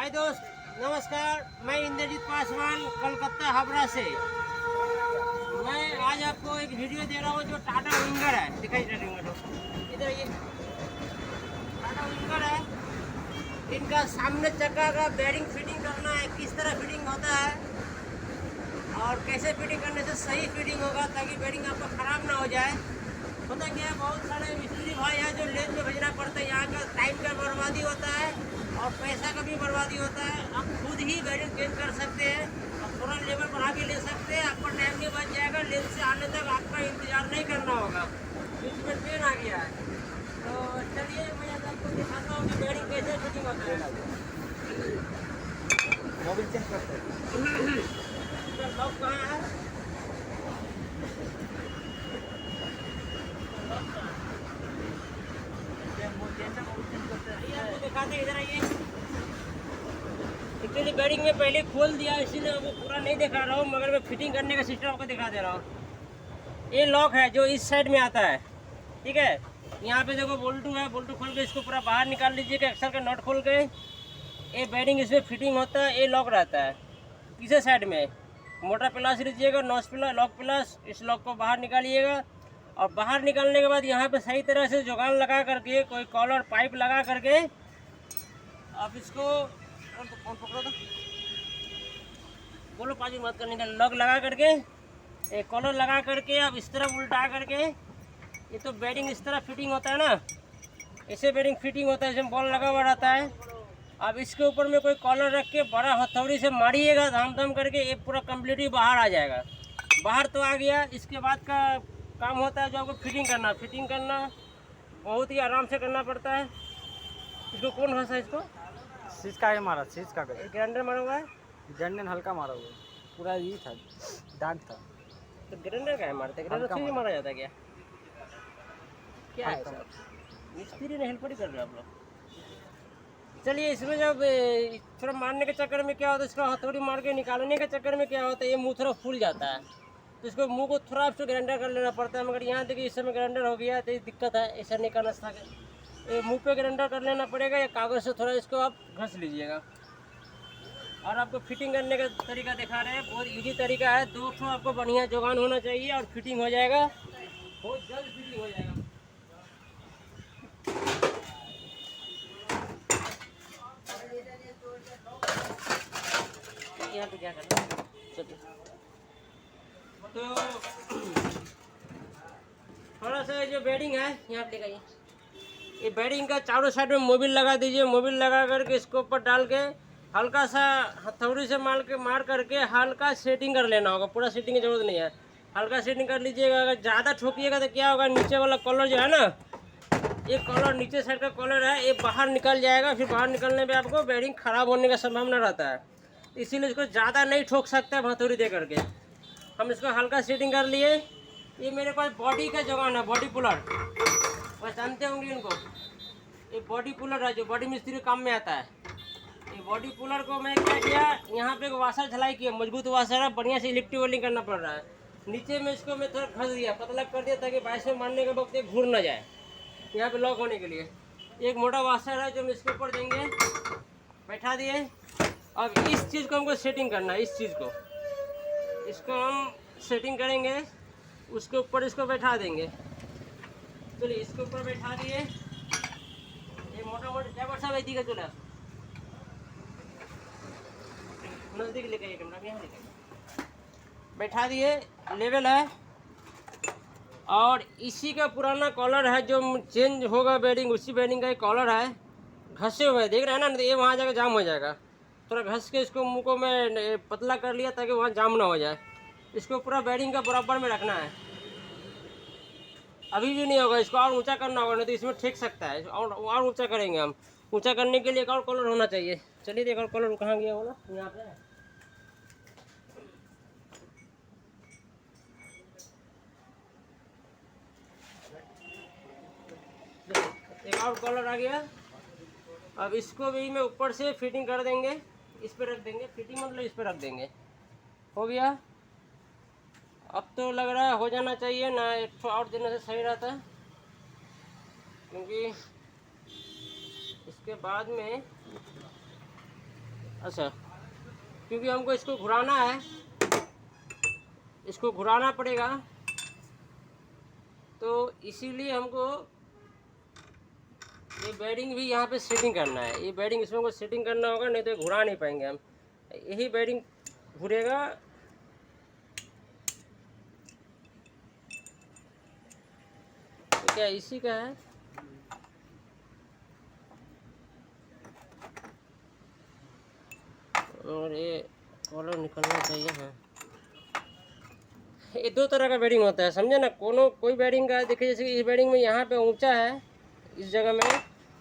हाय दोस्त, नमस्कार। मैं इंद्रजीत पासवान कलकत्ता हावड़ा से। मैं आज आपको एक वीडियो दे रहा हूँ जो टाटा विंगर है। दिखाई टाटा विंगर, इधर ये टाटा विंगर है। इनका सामने चक्का का बेरिंग फिटिंग करना है, किस तरह फिटिंग होता है और कैसे फिटिंग करने से सही फिटिंग होगा ताकि बेरिंग आपका ख़राब ना हो जाए। पता क्या है, बहुत सारे मिस्त्री भाई हैं जो लेन में भेजना पड़ता है। यहाँ का टाइम का बर्बादी होता है और पैसा का भी बर्बादी होता है। आप खुद ही बेरिंग चेंज कर सकते हैं और थोड़ा लेवल बढ़ा के ले सकते हैं। आपका टाइम भी बच जाएगा। लेन से आने तक आपका इंतज़ार नहीं करना होगा। बीच में ट्रेन आ गया है, तो चलिए मैं आपको दिखाता हूँ कि बेरिंग कैसे फिटिंग होता है। मोबिल चेंज करते हैं। लॉक कहाँ है? आपको दिखाते हैं, इधर आइए। एक्चुअली बेरिंग में पहले खोल दिया, इसीलिए आपको पूरा नहीं दिखा रहा हूँ, मगर मैं फिटिंग करने का सिस्टम आपको दिखा दे रहा हूँ। ये लॉक है जो इस साइड में आता है, ठीक है। यहाँ पे देखो बोल्टू है, बोल्टू खोल के इसको पूरा बाहर निकाल लीजिएगा। एक्सल का नट खोल के ये बेरिंग इसमें फिटिंग होता है। ये लॉक रहता है पीछे साइड में। मोटा प्लस लीजिएगा, नॉस प्लस, लॉक प्लस। इस लॉक को बाहर निकालिएगा और बाहर निकालने के बाद यहाँ पे सही तरह से जुगाड़ लगा करके, कोई कॉलर पाइप लगा करके आप इसको कौन पकड़ो तो बोलो, पाजी मत करने का। लॉक लगा करके, एक कॉलर लगा करके आप इस तरफ उल्टा करके, ये तो बेरिंग इस तरह फिटिंग होता है ना, ऐसे बेरिंग फिटिंग होता है, इसमें बॉल लगा हुआ रहता है। अब इसके ऊपर में कोई कॉलर रख के बड़ा हथौड़ी से मारिएगा धाम धाम करके, ये पूरा कम्प्लीटली बाहर आ जाएगा। बाहर तो आ गया। इसके बाद का काम होता है जो आपको फिटिंग करना। फिटिंग करना बहुत ही आराम से करना पड़ता है। इसको कौन फंसा? इसको सीज का है मारा, सीज का गया। ग्राइंडर मारा हुआ है, जंडन हल्का मारा हुआ है। पूरा ये था, डांट था। तो ग्राइंडर का है मारते? ग्राइंडर से मारा जाता है क्या? क्या है सर, मिस्त्री ने हेल्प नहीं कर रहे आप लोग। चलिए, इसमें जब थोड़ा मारने के चक्कर में क्या होता है, इसको हथौड़ी मार के निकालने के चक्कर में क्या होता है, ये मुँह थोड़ा फूल जाता है, तो इसको मुंह को थोड़ा आपसे ग्राइंडर कर लेना पड़ता है। मगर यहाँ देखिए इस समय ग्राइंडर हो गया, तो ये दिक्कत है, ऐसा नहीं करना था। ये मुंह पे ग्राइंडर कर लेना पड़ेगा या कागज़ से थोड़ा इसको आप घस लीजिएगा। और आपको फिटिंग करने का तरीका दिखा रहे हैं, बहुत इजी तरीका है। दोस्तों, आपको बढ़िया जुगाड़ होना चाहिए और फिटिंग हो जाएगा, बहुत जल्द फिटिंग हो जाएगा। यहाँ पे क्या करना है, चलिए। तो थोड़ा सा जो बेरिंग है यहाँ पे लगाइए। ये बेरिंग का चारों साइड में मोबिल लगा दीजिए। मोबिल लगा करके इसको ऊपर डाल के हल्का सा हथौड़ी से मार करके हल्का सेटिंग कर लेना होगा। पूरा सेटिंग की जरूरत नहीं है, हल्का सेटिंग कर लीजिएगा। अगर ज़्यादा ठोकिएगा तो क्या होगा, नीचे वाला कॉलर जो है ना, ये कॉलर नीचे साइड का कॉलर है, ये बाहर निकल जाएगा। फिर बाहर निकलने पे आपको बेरिंग ख़राब होने का संभावना रहता है, इसीलिए इसको ज़्यादा नहीं ठोक सकता है हथौड़ी दे करके। हम इसको हल्का सेटिंग कर लिए। ये मेरे पास बॉडी का जुगाड़ है, बॉडी पुलर, बस जानते होंगे इनको। ये बॉडी पुलर है जो बॉडी मिस्त्री काम में आता है। ये बॉडी पुलर को मैं क्या किया, यहाँ पे एक वाशर झलाई किया, मजबूत वाशर है, बढ़िया से इलेक्ट्रिक वेल्डिंग करना पड़ रहा है। नीचे में इसको मैं थोड़ा घस दिया, पतला कर दिया ताकि बाइस में मारने के वक्त ये घूर ना जाए। यहाँ पे लॉक होने के लिए एक मोटा वाशर है जो हम इसके ऊपर देंगे, बैठा दिए। अब इस चीज़ को हमको सेटिंग करना है, इस चीज़ को, इसको हम सेटिंग करेंगे, उसके ऊपर इसको बैठा देंगे। चलिए, इसके ऊपर बैठा दिए। ये मोटा मोटा ड्राइवर साहब ऐसी का चला नज़दीक लेके आइए, कैमरा यहाँ लेके बैठा दिए। लेवल है और इसी का पुराना कॉलर है जो चेंज होगा बेरिंग, उसी बेरिंग का एक कॉलर है, घसे हुए देख रहे हैं ना, नहीं तो ये वहाँ जाकर जाम हो जाएगा। थोड़ा घस के इसको मुँह को मैं पतला कर लिया ताकि वहाँ जाम ना हो जाए। इसको पूरा बेरिंग का बराबर में रखना है, अभी भी नहीं होगा, इसको और ऊंचा करना होगा, नहीं तो इसमें ठेक सकता है। और ऊंचा करेंगे हम। ऊंचा करने के लिए एक और कॉलर होना चाहिए। चलिए, एक और कॉलर कहाँ गया होगा, यहाँ पे है। एक और कॉलर आ गया। अब इसको भी मैं ऊपर से फिटिंग कर देंगे, इस पर रख देंगे। फिटिंग मतलब इस पर रख देंगे। हो गया। अब तो लग रहा है हो जाना चाहिए ना, एक और देने से सही रहता है, क्योंकि इसके बाद में अच्छा, क्योंकि हमको इसको घुराना है, इसको घुराना पड़ेगा, तो इसीलिए हमको ये बेरिंग भी यहाँ पे सेटिंग करना है। ये बेरिंग इसमें को सेटिंग करना होगा, नहीं तो घुरा नहीं पाएंगे हम। यही बेरिंग घुरेगा। तो क्या इसी का है? और ये कॉलर निकलना चाहिए। हाँ, ये दो तरह का बेरिंग होता है, समझे ना। कोई बेरिंग का देखिए, जैसे इस बेरिंग में यहाँ पे ऊंचा है इस जगह में,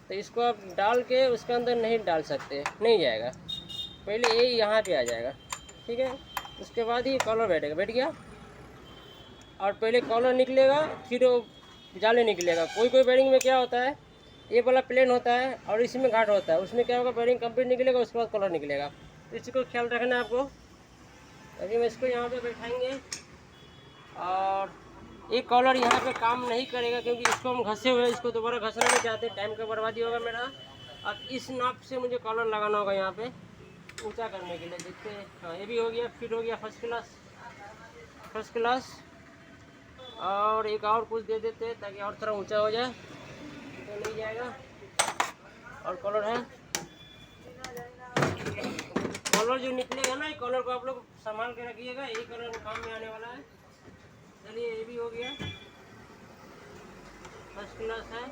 तो इसको आप डाल के उसके अंदर नहीं डाल सकते, नहीं जाएगा। पहले ये यहाँ पे आ जाएगा, ठीक है। उसके बाद ही कॉलर बैठेगा, बैठ गया। और पहले कॉलर निकलेगा, फिर वो जाले निकलेगा। कोई बेरिंग में क्या होता है, ये वाला प्लेन होता है और इसी में घाट होता है। उसमें क्या होगा, बेरिंग कंप्लीट निकलेगा, उसके बाद कॉलर निकलेगा। तो इसको ख्याल रखना है आपको। अभी मैं इसको यहाँ पे बैठाएंगे, और एक कॉलर यहाँ पे काम नहीं करेगा, क्योंकि इसको हम घसे हुए, इसको दोबारा घसना नहीं चाहते, टाइम का बर्बादी होगा मेरा। अब इस नाप से मुझे कॉलर लगाना होगा यहाँ पे ऊंचा करने के लिए। देखते हैं। हाँ, ये भी हो गया, फिट हो गया, फर्स्ट क्लास, फर्स्ट क्लास। और एक और कुछ दे देते हैं ताकि और थोड़ा ऊंचा हो जाए, तो नहीं जाएगा। और कॉलर है, कॉलर जो निकलेगा ना, ये कॉलर को आप लोग संभाल के रखिएगा, यही कॉलर काम में आने वाला है। चलिए, ये भी हो गया, फर्स्ट क्लास है।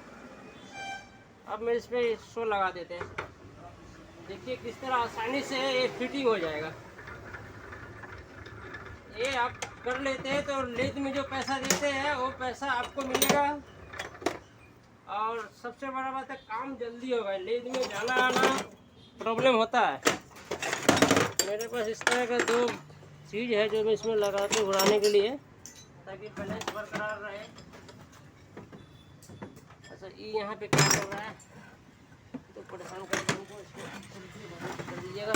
अब मैं इस पर शो लगा देते हैं। देखिए किस तरह आसानी से ये फिटिंग हो जाएगा। ये आप कर लेते हैं तो लेथ में जो पैसा देते हैं वो पैसा आपको मिलेगा। और सबसे बड़ा बात है, काम जल्दी होगा। लेथ में जाना आना प्रॉब्लम होता है। मेरे पास इस तरह का दो चीज़ है जो मैं इसमें लगाते हूँ घुराने के लिए, ताकि बैलेंस बरकरार रहे। अच्छा, ये यहाँ पे क्या कर रहा है, तो परेशान करके हमको इसको कर दीजिएगा।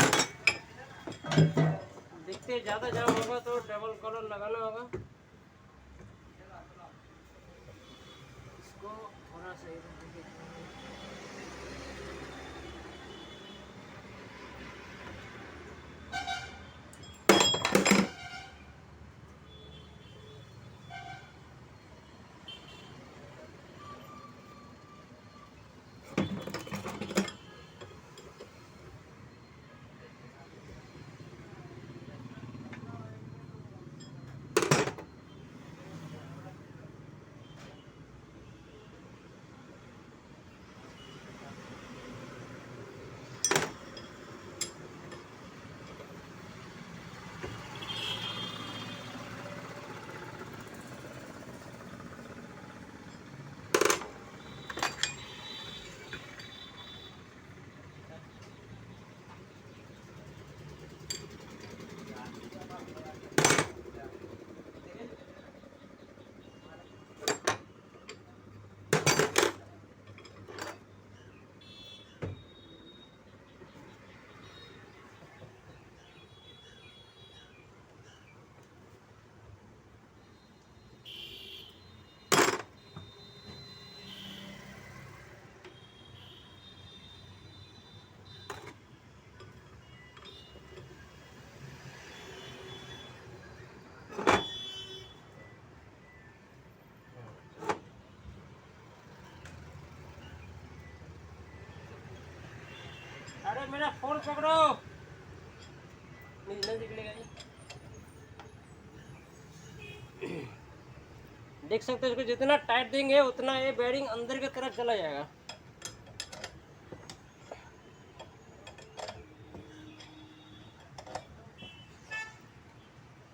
देखते ज़्यादा जाम होगा तो डबल कॉलर लगाना होगा। इसको थोड़ा सा अरे मेरा फोन पकड़ो, नहीं निकलेगा ये। देख सकते हो, इसको जितना टाइट देंगे उतना ये बेरिंग अंदर की तरफ चला जाएगा।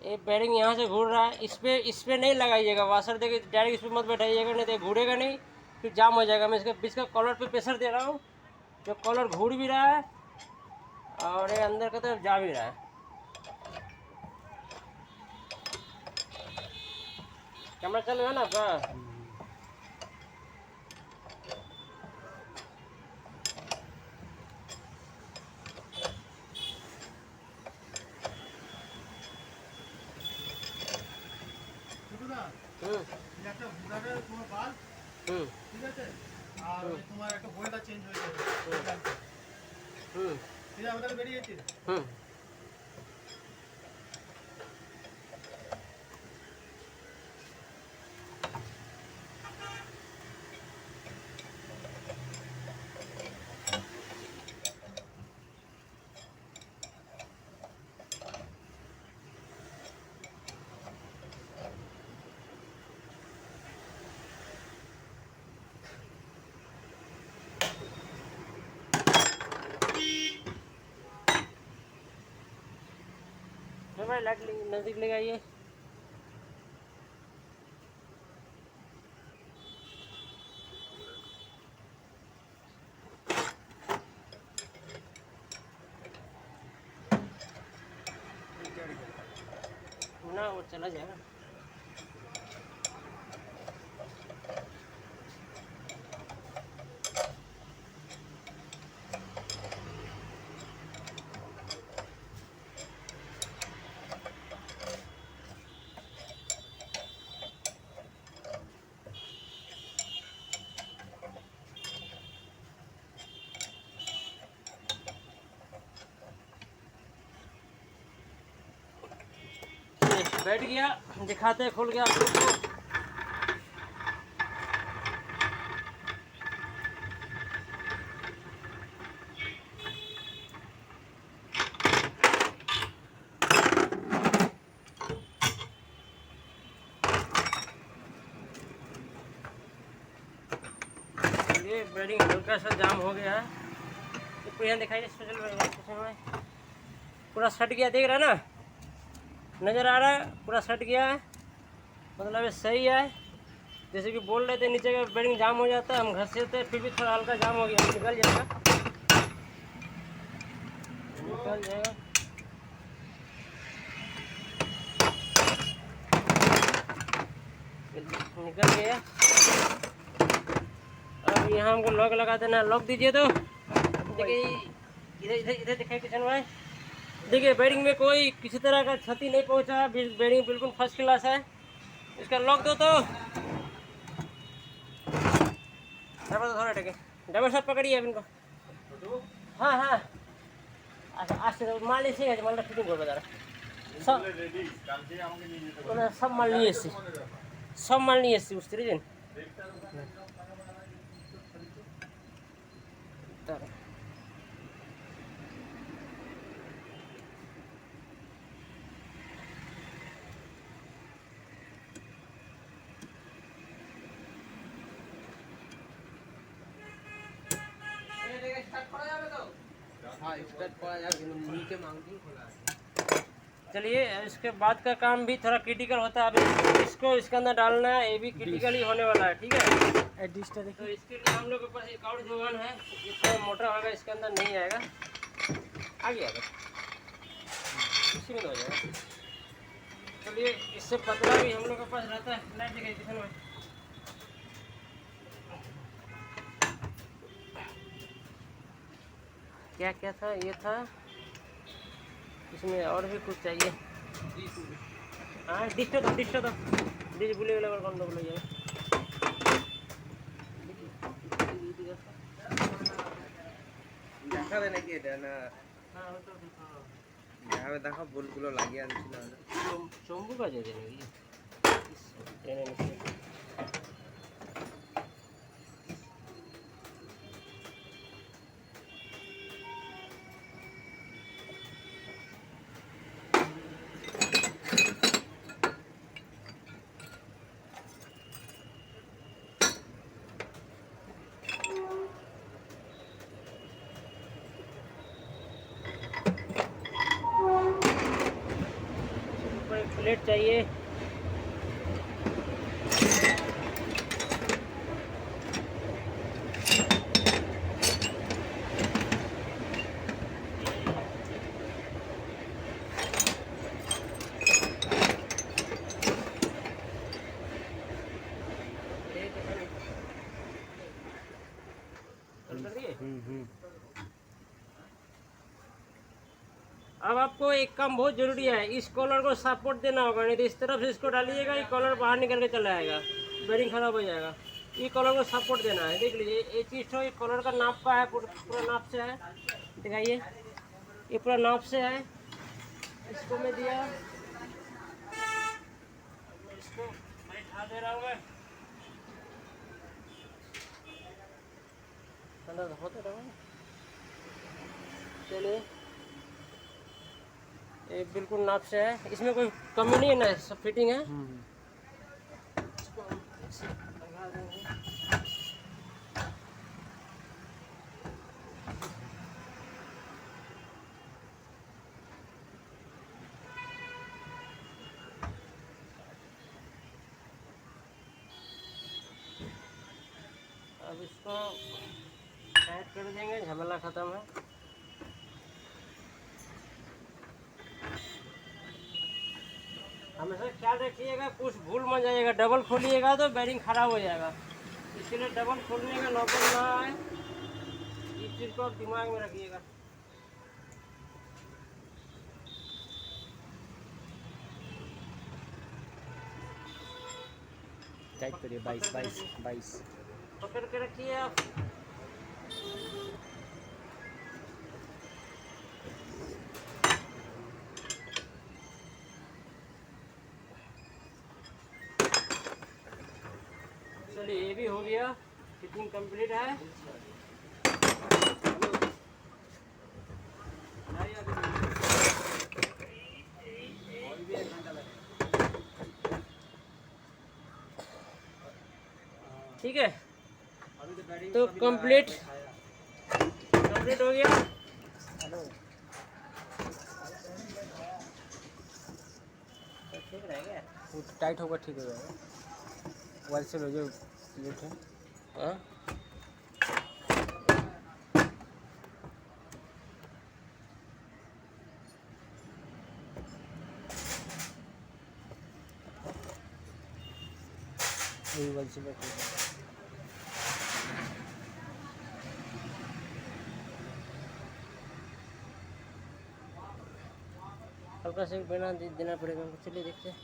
ये बेरिंग यहाँ से घूर रहा है, इस पे नहीं लगाइएगा वाशर, देखिए डायरेक्ट इस पर मत बैठाइएगा, नहीं तो घूरेगा नहीं, फिर जाम हो जाएगा। मैं इसका कॉलर पे प्रेशर दे रहा हूँ, जो कॉलर घूर भी रहा है और ये अंदर की तरफ जा भी रहा है। कैमरा चल रहा है ना आपका? একটা বুড়াটার কোনো বাল্ব, ঠিক আছে, আর ওই তোমার একটা হোল্ডার চেঞ্জ হয়ে যাবে, ঠিক এটা আমাদের বেরিয়েছে भाई लाइट नजदीक ले आइए। ना वो चला जाएगा। बैठ गया, दिखाते हैं, खुल गया आप लोग को। ये बेडिंग हल्का सा जाम हो गया है। तो यहाँ दिखाइए स्पेशल में पूरा सट गया, देख रहा है ना, नज़र आ रहा है, पूरा सट गया है। मतलब ये सही है। जैसे कि बोल रहे थे नीचे का बेडिंग जाम हो जाता है, हम घसे थे फिर भी थोड़ा हल्का जाम हो गया, निकल जाएगा, निकल जाएगा। निकल गया। अब यहाँ हमको लॉक लगा देना। लॉक दीजिए तो देखिए, इधर इधर इधर दिखाई किचन भाई, देखिए बेडिंग में कोई किसी तरह का क्षति नहीं पहुंचा। बेडिंग बिल्कुल फर्स्ट क्लास है। इसका लॉक दो तो थोड़ा टेके डबल शॉट पकड़िए अब इनको। हाँ हाँ अच्छा आस्ते माल এসে গেছে, মালটা ফিটিং করবে তারা। সব মাল নিয়ে এসেছি, সব মাল নিয়ে এসেছি, বুঝতে পেরেছেন। चलिए इसके बाद का काम भी थोड़ा क्रिटिकल होता है। अभी इसको इसके अंदर डालना है, ये भी क्रिटिकल ही होने वाला है, ठीक है। एडिस्टर तो इसके लिए हम लोग के पास एक और जुगाड़ है। ये थोड़ा मोटा होगा, इसके अंदर नहीं आएगा, आ गया इसी में हो जाएगा। चलिए इससे पतला भी हम लोग के पास रहता है। लाइट दिखाई किचन में, क्या क्या था, ये था, इसमें और भी कुछ चाहिए। हाँ डिश तो डिश भूले वाला कौन लोग ले जाए। দেখাবে নাকি এটা না? हाँ वो तो দেখাবে, দেখা বোলগুলো লাগিয়ে আনছিল चम्बू का दे देंगे ये। प्लेट चाहिए। अब आपको एक काम बहुत जरूरी है, इस कॉलर को सपोर्ट देना होगा, नहीं तो इस तरफ से इसको डालिएगा, ये कॉलर बाहर निकल के चला आएगा, बेरिंग खराब हो जाएगा। ये कॉलर को सपोर्ट देना है। देख लीजिए ये चीज़ तो, ये कॉलर का नाप का है, पूरा नाप से है, दिखाइए। ये पूरा नाप से है, इसको मैं दिया, इसको बैठा दे रहा हूँ मैं, अंदर होते रहो। चलिए ये बिल्कुल नाप से है, इसमें कोई कमी नहीं है ना, सब फिटिंग है। इसको हम ऐसे लगा देंगे। अब इसको टाइट कर देंगे, झमेला ख़त्म है। हमेशा ख्याल रखिएगा, कुछ भूल मत जाइएगा, डबल खोलिएगा तो बैरिंग खराब हो जाएगा, इसलिए डबल खोलने का नौबत ना आए, इस चीज़ को आप दिमाग में रखिएगा। टाइट करिए 22 पकड़ के रखिए आप। चलिए ये भी हो गया, फिटिंग कंप्लीट है। ठीक है, तो कंप्लीट हो गया। ठीक रहेगा, वो टाइट होगा, ठीक हो जाएगा। वाल से जो प्लेट है, हाँ वही वाल से बैठ है। हल्का से बना देना पड़ेगा हमको। चलिए देखते हैं।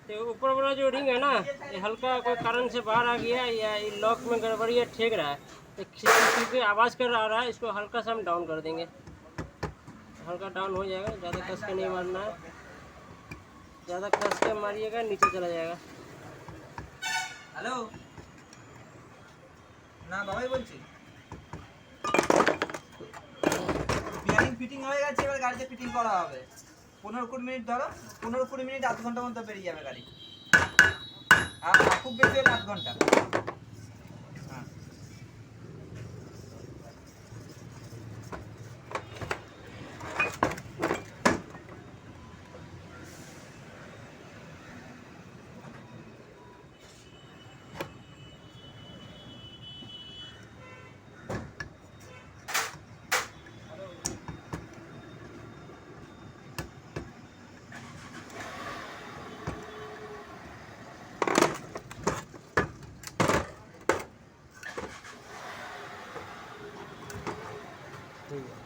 तो ऊपर वाला जो रिंग है ना, ये हल्का कोई कारण से बाहर आ गया या ये लॉक में गड़बड़ी है, ठेक रहा है, तो क्योंकि आवाज़ कर रहा है, इसको हल्का सा हम डाउन कर देंगे, हल्का डाउन हो जाएगा। ज़्यादा कस के नहीं मारना है, ज़्यादा कस के मारिएगा नीचे चला जाएगा। হ্যালো না বাবাই বলছি বিয়ারিং ফিটিং হয়ে গেছে, এবার গাড়িতে ফিটিং করা হবে। 15-20 মিনিট ধরো, 15-20 মিনিট আধ ঘন্টার মধ্যে বেরিয়ে যাবে গাড়ি, আর খুব বেশি হলে আধ ঘন্টা। হ্যাঁ ठीक है।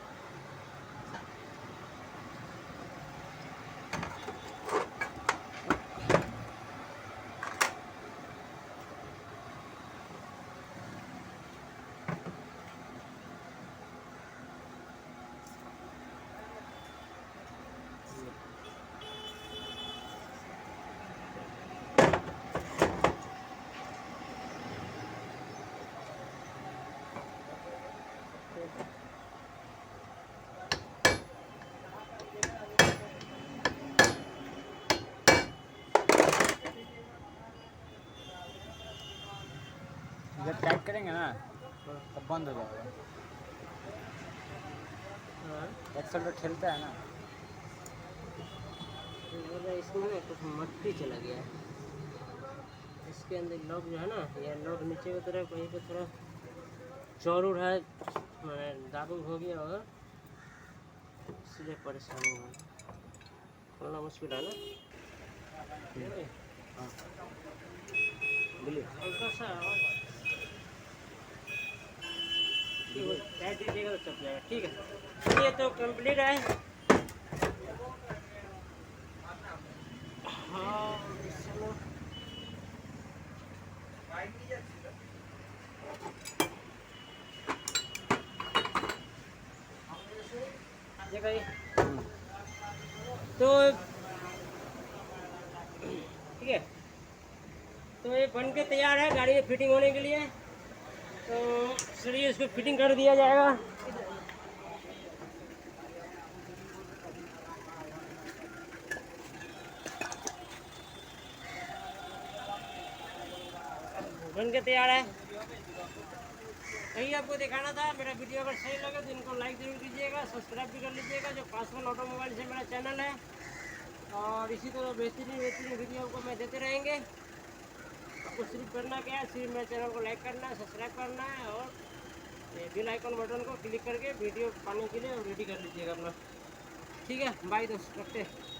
जब टाइट करेंगे ना तब बंद हो जाएगा। एक्सेल ठेलता है ना, इसमें ना कुछ मट्टी चला गया है, इसके अंदर लॉक जो है ना, ये लॉक नीचे की तरफ कहीं पे थोड़ा चौड़ है, मैंने दाबुक हो गया होगा, इसलिए परेशानी हुई, खोलना मुश्किल है ना। हाँ बोलिए। हल्का सा टाइट दीजिएगा तो चल जाएगा। ठीक है, ये तो कंप्लीट है। हाँ चलो, देखा ये। तो ठीक है, तो ये बन के तैयार है गाड़ी में फिटिंग होने के लिए। तो चलिए इसको फिटिंग कर दिया जाएगा। बन के तैयार है। यही आपको दिखाना था। मेरा वीडियो अगर सही लगे तो इनको लाइक जरूर कीजिएगा, सब्सक्राइब भी कर लीजिएगा, जो पासवान ऑटोमोबाइल से मेरा चैनल है। और इसी तरह बेहतरीन वीडियो आपको मैं देते रहेंगे। आपको सिर्फ करना क्या है, सिर्फ मेरे चैनल को लाइक करना है, सब्सक्राइब करना है और बेल आइकन बटन को क्लिक करके वीडियो पाने के लिए रेडी कर लीजिएगा अपना। ठीक है, बाय दोस्त, रखते हैं।